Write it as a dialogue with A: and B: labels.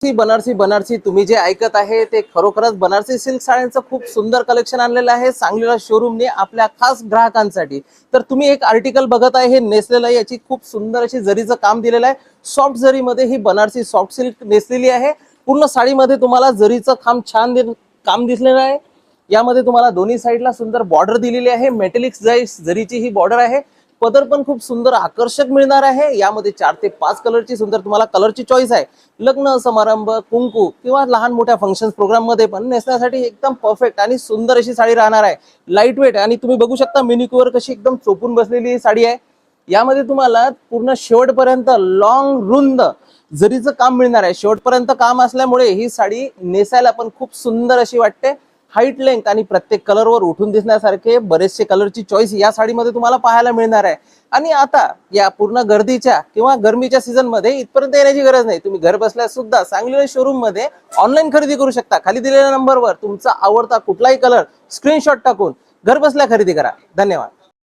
A: बनारसी बनारसी तुम्ही जे ऐकत आहे ते खरोखरच बनारसी सिल्क साड्यांचं खूप सुंदर कलेक्शन आणलेलं आहे सांगलीला शोरूमने आपल्या खास ग्राहकांसाठी। तर तुम्ही एक आर्टिकल बघत आहे, हे नेसलेलं आहे, याची खूप सुंदर अशी जरीचं काम दिलेलं आहे। सॉफ्ट जरीमध्ये ही बनारसी सॉफ्ट सिल्क नेसलेली आहे। पूर्ण साडीमध्ये तुम्हाला जरीचं काम दिसलेलं आहे। यामध्ये तुम्हाला दोन्ही साईडला सुंदर बॉर्डर दिलेली आहे, मेटेलिक जरीची ही बॉर्डर आहे। पदर पण खूप सुंदर आकर्षक मिळणार आहे। यामध्ये 4 ते 5 कलरची सुंदर तुम्हाला कलरची चॉईस आहे। लग्न समारंभ, कुंकू किंवा लहान मोठ्या फंक्शन्स प्रोग्राम मध्ये पण नेसण्यासाठी एकदम परफेक्ट आणि सुंदर अशी साडी राहणार आहे। लाईट वेट आणि तुम्ही बघू शकता मिनिकवर कशी एकदम चोपून बसलेली साडी आहे। यामध्ये तुम्हाला पूर्ण शेवटपर्यंत लॉंग रुंद जरीचं काम मिळणार आहे। शेवटपर्यंत काम असल्यामुळे ही साडी नेसायला पण खूप सुंदर अशी वाटते। हाईट लेंथ आणि प्रत्येक कलरवर उठून दिसण्यासारखे बरेचसे कलरची चॉईस या साडीमध्ये तुम्हाला पाहायला मिळणार आहे। आणि आता या पूर्ण गर्दीच्या किंवा गरमीच्या सीझन मध्ये इथपर्यंत येण्याची गरज नाही, तुम्ही घर बसल्या सुद्धा सांगली शोरूम मध्ये ऑनलाईन खरेदी करू शकता। खाली दिलेल्या नंबरवर तुमचा आवडता कुठलाही कलर स्क्रीनशॉट टाकून घर बसल्या खरेदी करा। धन्यवाद।